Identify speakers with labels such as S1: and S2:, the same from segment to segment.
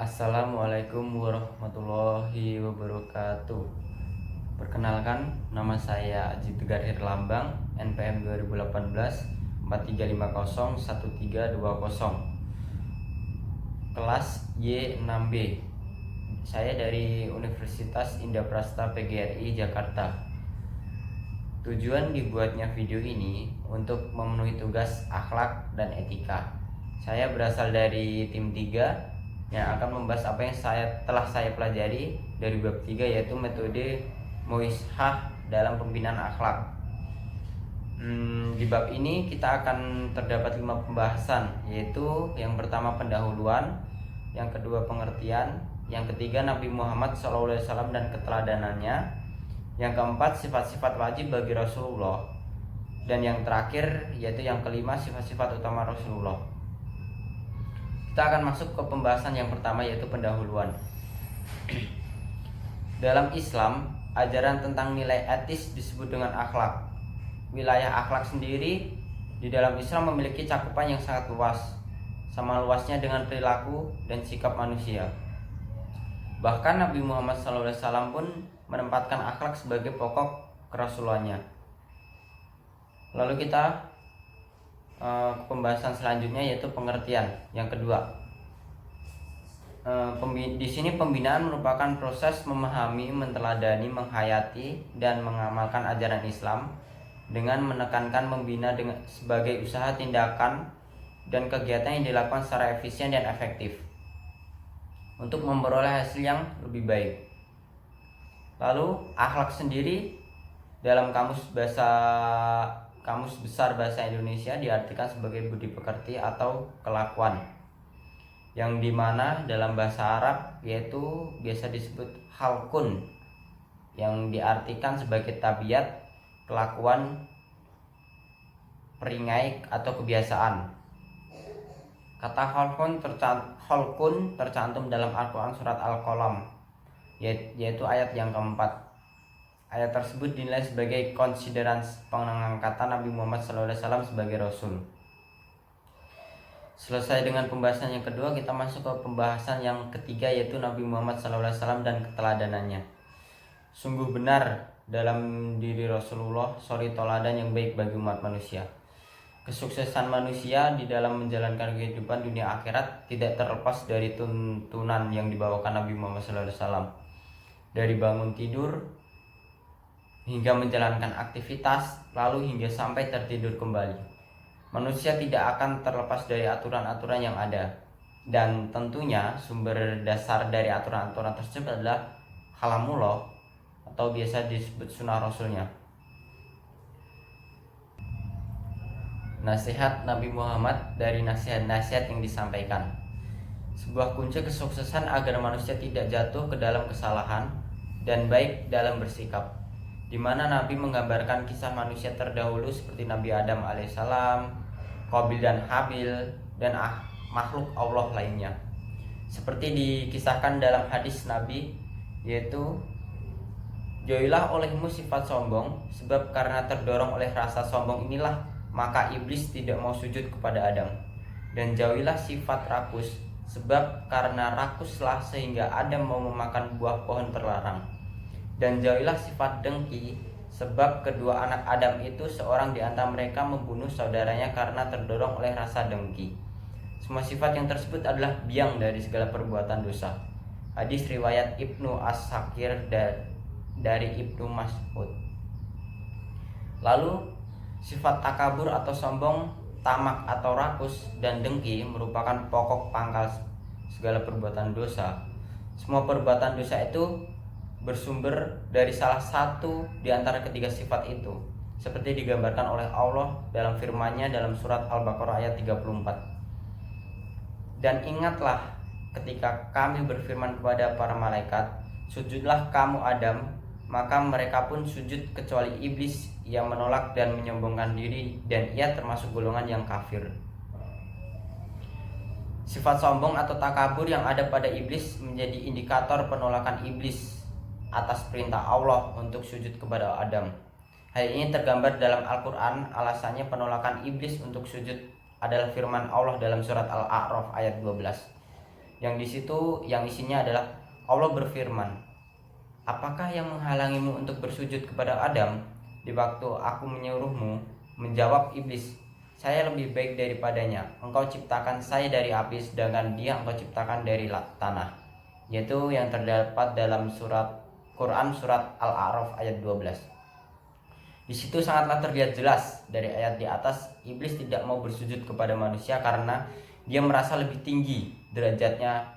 S1: Assalamualaikum warahmatullahi wabarakatuh. Perkenalkan, nama saya Aji Tegar Herlambang, NPM 2018 4350 1320, kelas Y6B. Saya dari Universitas Indah-Prasta PGRI Jakarta. Tujuan dibuatnya video ini untuk memenuhi tugas akhlak dan etika. Saya berasal dari tim 3 yang akan membahas apa yang telah saya pelajari dari bab 3, yaitu metode Moishah dalam pembinaan akhlak. Di bab ini kita akan terdapat 5 pembahasan, yaitu yang pertama pendahuluan, yang kedua pengertian, yang ketiga Nabi Muhammad SAW dan keteladanannya, yang keempat sifat-sifat wajib bagi Rasulullah, dan yang terakhir yaitu yang kelima sifat-sifat utama Rasulullah. Kita akan masuk ke pembahasan yang pertama, yaitu pendahuluan. Dalam Islam, ajaran tentang nilai etis disebut dengan akhlak. Wilayah akhlak sendiri di dalam Islam memiliki cakupan yang sangat luas, sama luasnya dengan perilaku dan sikap manusia. Bahkan Nabi Muhammad SAW pun menempatkan akhlak sebagai pokok kerasulannya. Lalu kita pembahasan selanjutnya yaitu pengertian. Yang kedua, di sini pembinaan merupakan proses memahami, menteladani, menghayati, dan mengamalkan ajaran Islam dengan menekankan membina sebagai usaha, tindakan, dan kegiatan yang dilakukan secara efisien dan efektif untuk memperoleh hasil yang lebih baik. Lalu akhlak sendiri dalam Kamus Besar Bahasa Indonesia diartikan sebagai budi pekerti atau kelakuan, yang dimana dalam bahasa Arab yaitu biasa disebut halkun, yang diartikan sebagai tabiat, kelakuan, peringai atau kebiasaan. Kata halkun tercantum dalam Al-Quran surat Al-Qalam, yaitu ayat yang keempat. Ayat tersebut dinilai sebagai konsideran pengangkatan Nabi Muhammad SAW sebagai Rasul. Selesai dengan pembahasan yang kedua, kita masuk ke pembahasan yang ketiga, yaitu Nabi Muhammad SAW dan keteladanannya. Sungguh benar dalam diri Rasulullah suri teladan yang baik bagi umat manusia. Kesuksesan manusia di dalam menjalankan kehidupan dunia akhirat tidak terlepas dari tuntunan yang dibawakan Nabi Muhammad SAW. Dari bangun tidur hingga menjalankan aktivitas, lalu hingga sampai tertidur kembali, manusia tidak akan terlepas dari aturan-aturan yang ada. Dan tentunya sumber dasar dari aturan-aturan tersebut adalah kalamullah atau biasa disebut sunnah Rasulnya. Nasihat Nabi Muhammad dari nasihat-nasihat yang disampaikan. Sebuah kunci kesuksesan agar manusia tidak jatuh ke dalam kesalahan dan baik dalam bersikap, di mana Nabi menggambarkan kisah manusia terdahulu seperti Nabi Adam alaihissalam, Qabil dan Habil, dan makhluk Allah lainnya. Seperti dikisahkan dalam hadis Nabi, yaitu jauhilah olehmu sifat sombong, sebab karena terdorong oleh rasa sombong inilah maka iblis tidak mau sujud kepada Adam. Dan jauhilah sifat rakus, sebab karena rakuslah sehingga Adam mau memakan buah pohon terlarang. Dan jauhilah sifat dengki, sebab kedua anak Adam itu seorang di antara mereka membunuh saudaranya karena terdorong oleh rasa dengki. Semua sifat yang tersebut adalah biang dari segala perbuatan dosa. Hadis riwayat Ibnu As-Sakir dari Ibnu Mas'ud. Lalu sifat takabur atau sombong, tamak atau rakus, dan dengki merupakan pokok pangkal segala perbuatan dosa. Semua perbuatan dosa itu bersumber dari salah satu di antara ketiga sifat itu, seperti digambarkan oleh Allah dalam firman-Nya dalam surat Al-Baqarah ayat 34. Dan ingatlah ketika kami berfirman kepada para malaikat, sujudlah kamu Adam, maka mereka pun sujud kecuali iblis yang menolak dan menyombongkan diri, dan ia termasuk golongan yang kafir. Sifat sombong atau takabur yang ada pada iblis menjadi indikator penolakan iblis atas perintah Allah untuk sujud kepada Adam. Hal ini tergambar dalam Al-Quran. Alasannya penolakan iblis untuk sujud adalah firman Allah dalam surat Al-A'raf ayat 12, yang di situ yang isinya adalah Allah berfirman, "Apakah yang menghalangimu untuk bersujud kepada Adam di waktu aku menyuruhmu?" Menjawab iblis, "Saya lebih baik daripadanya. Engkau ciptakan saya dari api, sedangkan dia engkau ciptakan dari tanah." Yaitu yang terdapat dalam Quran surat Al-A'raf ayat 12. Di situ sangatlah terlihat jelas dari ayat di atas, iblis tidak mau bersujud kepada manusia karena dia merasa lebih tinggi derajatnya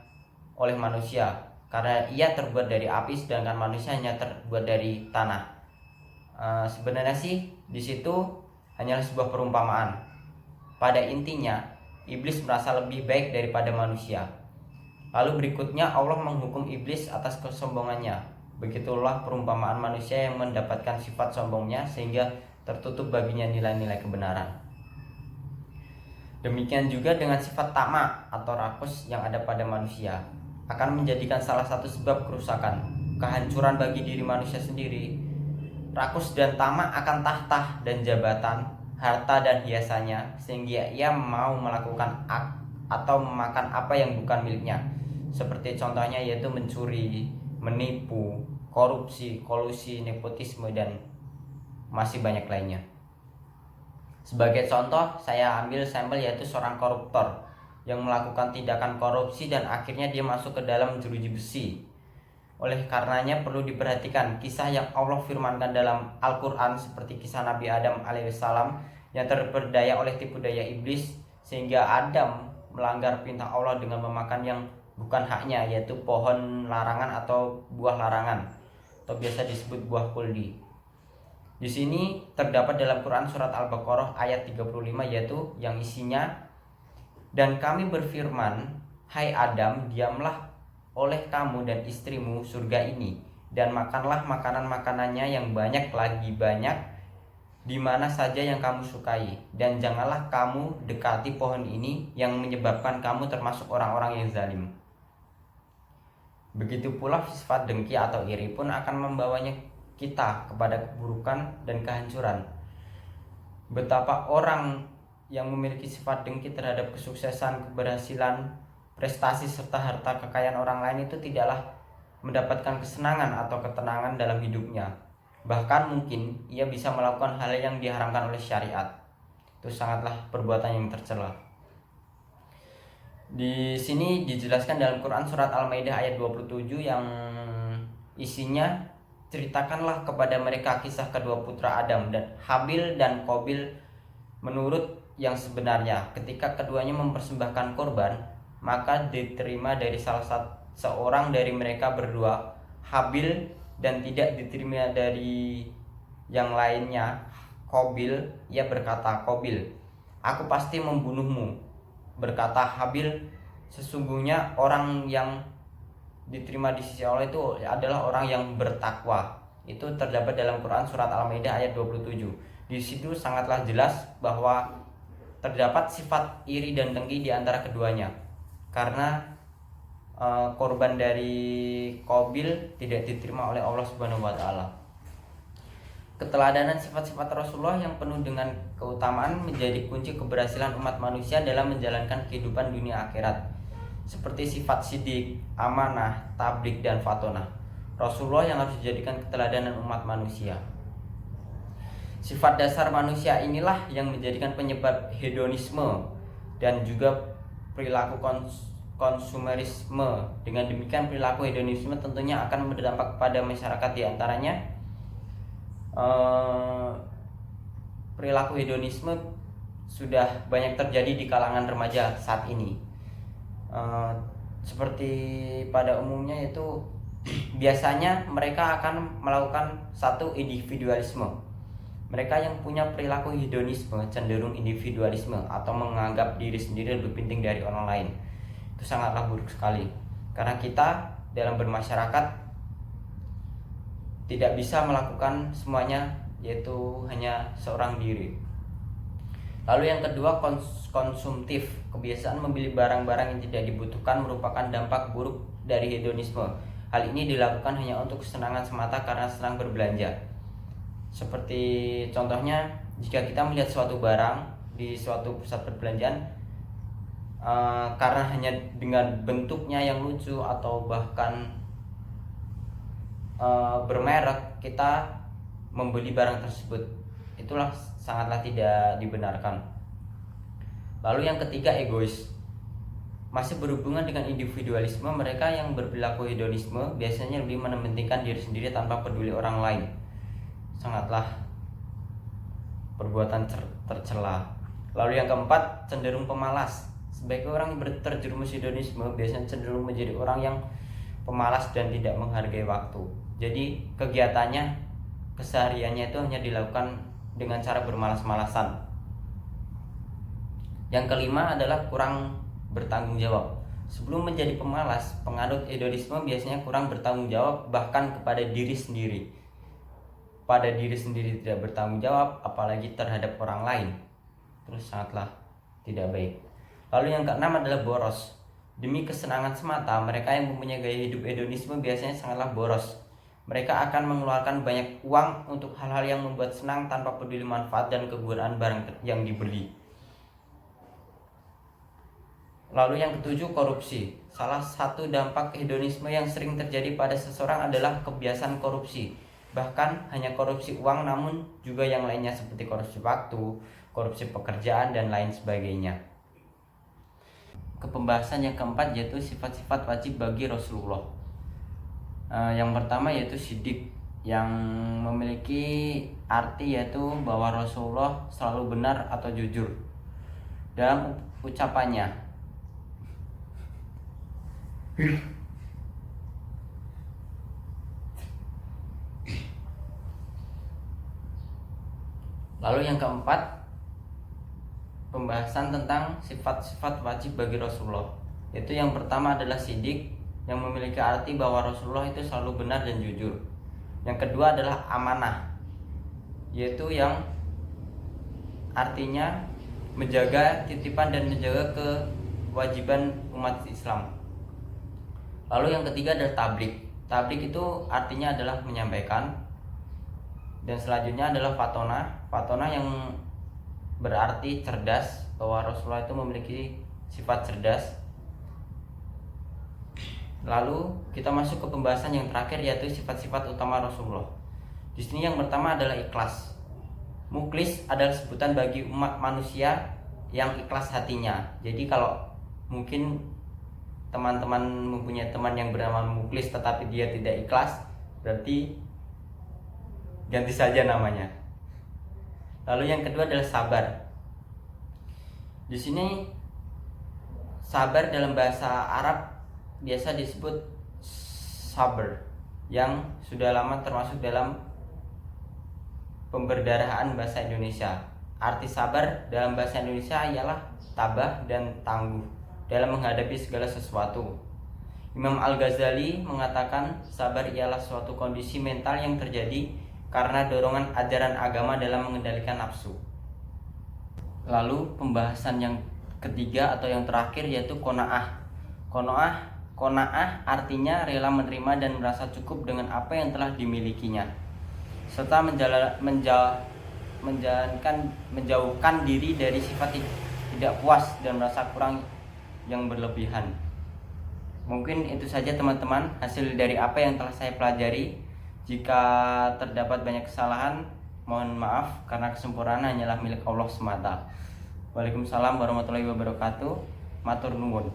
S1: oleh manusia, karena ia terbuat dari api sedangkan manusia hanya terbuat dari tanah. Sebenarnya sih di situ hanyalah sebuah perumpamaan. Pada intinya, iblis merasa lebih baik daripada manusia. Lalu berikutnya Allah menghukum iblis atas kesombongannya. Begitulah perumpamaan manusia yang mendapatkan sifat sombongnya sehingga tertutup baginya nilai-nilai kebenaran. Demikian juga dengan sifat tamak atau rakus yang ada pada manusia, akan menjadikan salah satu sebab kerusakan, kehancuran bagi diri manusia sendiri. Rakus dan tamak akan tahta dan jabatan, harta dan hiasannya, sehingga ia mau melakukan atau memakan apa yang bukan miliknya. Seperti contohnya yaitu mencuri, menipu, korupsi, kolusi, nepotisme, dan masih banyak lainnya. Sebagai contoh, saya ambil sampel yaitu seorang koruptor yang melakukan tindakan korupsi dan akhirnya dia masuk ke dalam jeruji besi. Oleh karenanya perlu diperhatikan kisah yang Allah firmankan dalam Al-Quran seperti kisah Nabi Adam alaihissalam yang terperdaya oleh tipu daya iblis sehingga Adam melanggar perintah Allah dengan memakan yang bukan haknya, yaitu pohon larangan atau buah larangan atau biasa disebut buah kuldi. Di sini terdapat dalam Quran surat Al-Baqarah ayat 35 yaitu yang isinya, "Dan kami berfirman, hai Adam, diamlah oleh kamu dan istrimu surga ini dan makanlah makanan-makanannya yang banyak lagi banyak di mana saja yang kamu sukai, dan janganlah kamu dekati pohon ini yang menyebabkan kamu termasuk orang-orang yang zalim." Begitu pula sifat dengki atau iri pun akan membawanya kita kepada keburukan dan kehancuran. Betapa orang yang memiliki sifat dengki terhadap kesuksesan, keberhasilan, prestasi serta harta kekayaan orang lain itu tidaklah mendapatkan kesenangan atau ketenangan dalam hidupnya. Bahkan mungkin ia bisa melakukan hal yang diharamkan oleh syariat. Itu sangatlah perbuatan yang tercela. Di sini dijelaskan dalam Quran surat Al-Maidah ayat 27 yang isinya, "Ceritakanlah kepada mereka kisah kedua putra Adam dan Habil dan Qabil menurut yang sebenarnya. Ketika keduanya mempersembahkan korban, maka diterima dari salah seorang dari mereka berdua, Habil, dan tidak diterima dari yang lainnya, Qabil. Ia berkata, Qabil, aku pasti membunuhmu. Berkata Habil, sesungguhnya orang yang diterima di sisi Allah itu adalah orang yang bertakwa. Itu terdapat dalam Quran surat Al-Maidah ayat 27. Di situ sangatlah jelas bahwa terdapat sifat iri dan dengki di antara keduanya. Karena korban dari Qabil tidak diterima oleh Allah Subhanahu wa taala. Keteladanan sifat-sifat Rasulullah yang penuh dengan keutamaan menjadi kunci keberhasilan umat manusia dalam menjalankan kehidupan dunia akhirat. Seperti sifat sidik, amanah, tablik, dan fatonah. Rasulullah yang harus dijadikan keteladanan umat manusia. Sifat dasar manusia inilah yang menjadikan penyebab hedonisme dan juga perilaku konsumerisme. Dengan demikian perilaku hedonisme tentunya akan berdampak pada masyarakat, diantaranya perilaku hedonisme sudah banyak terjadi di kalangan remaja saat ini. Seperti pada umumnya itu biasanya mereka akan melakukan satu individualisme. Mereka yang punya perilaku hedonisme cenderung individualisme atau menganggap diri sendiri lebih penting dari orang lain. Itu sangatlah buruk sekali, karena kita dalam bermasyarakat tidak bisa melakukan semuanya, yaitu hanya seorang diri. Lalu yang kedua, konsumtif. Kebiasaan membeli barang-barang yang tidak dibutuhkan merupakan dampak buruk dari hedonisme. Hal ini dilakukan hanya untuk kesenangan semata karena senang berbelanja. Seperti contohnya, jika kita melihat suatu barang di suatu pusat perbelanjaan, karena hanya dengan bentuknya yang lucu atau bahkan bermerek kita membeli barang tersebut. Itulah sangatlah tidak dibenarkan. Lalu yang ketiga, egois. Masih berhubungan dengan individualisme, mereka yang berperilaku hedonisme biasanya lebih mementingkan diri sendiri tanpa peduli orang lain. Sangatlah perbuatan tercela. Lalu yang keempat, cenderung pemalas. Sebagai orang yang terjerumus hedonisme biasanya cenderung menjadi orang yang pemalas dan tidak menghargai waktu. Jadi kegiatannya, kesehariannya itu hanya dilakukan dengan cara bermalas-malasan. Yang kelima adalah kurang bertanggung jawab. Sebelum menjadi pemalas, penganut hedonisme biasanya kurang bertanggung jawab bahkan kepada diri sendiri. Pada diri sendiri tidak bertanggung jawab, apalagi terhadap orang lain. Terus sangatlah tidak baik. Lalu yang keenam adalah boros. Demi kesenangan semata, mereka yang mempunyai gaya hidup hedonisme biasanya sangatlah boros. Mereka akan mengeluarkan banyak uang untuk hal-hal yang membuat senang tanpa peduli manfaat dan kegunaan barang yang dibeli. Lalu yang ketujuh, korupsi. Salah satu dampak hedonisme yang sering terjadi pada seseorang adalah kebiasaan korupsi. Bahkan hanya korupsi uang, namun juga yang lainnya seperti korupsi waktu, korupsi pekerjaan, dan lain sebagainya. Ke pembahasan yang keempat, yaitu sifat-sifat wajib bagi Rasulullah. Yang pertama yaitu sidik, yang memiliki arti yaitu bahwa Rasulullah selalu benar atau jujur dalam ucapannya. Lalu yang keempat, pembahasan tentang sifat-sifat wajib bagi Rasulullah. Yaitu yang pertama adalah sidik, yang memiliki arti bahwa Rasulullah itu selalu benar dan jujur. Yang kedua adalah amanah, yaitu yang artinya menjaga titipan dan menjaga kewajiban umat Islam. Lalu yang ketiga adalah tablik. Tablik itu artinya adalah menyampaikan. Dan selanjutnya adalah fatona. Fatona yang berarti cerdas, bahwa Rasulullah itu memiliki sifat cerdas. Lalu kita masuk ke pembahasan yang terakhir, yaitu sifat-sifat utama Rasulullah. Di sini yang pertama adalah ikhlas. Mukhlis adalah sebutan bagi umat manusia yang ikhlas hatinya. Jadi kalau mungkin teman-teman mempunyai teman yang bernama Mukhlis tetapi dia tidak ikhlas, berarti ganti saja namanya. Lalu yang kedua adalah sabar. Di sini sabar dalam bahasa Arab biasa disebut sabar, yang sudah lama termasuk dalam pemberdarahan bahasa Indonesia. Arti sabar dalam bahasa Indonesia ialah tabah dan tangguh dalam menghadapi segala sesuatu. Imam Al-Ghazali mengatakan sabar ialah suatu kondisi mental yang terjadi karena dorongan ajaran agama dalam mengendalikan nafsu. Lalu pembahasan yang ketiga atau yang terakhir yaitu qanaah. Qanaah artinya rela menerima dan merasa cukup dengan apa yang telah dimilikinya, serta menjauhkan diri dari sifat tidak puas dan merasa kurang yang berlebihan. Mungkin itu saja teman-teman hasil dari apa yang telah saya pelajari. Jika terdapat banyak kesalahan, mohon maaf karena kesempurnaan hanyalah milik Allah semata. Waalaikumsalam warahmatullahi wabarakatuh. Matur nuwun.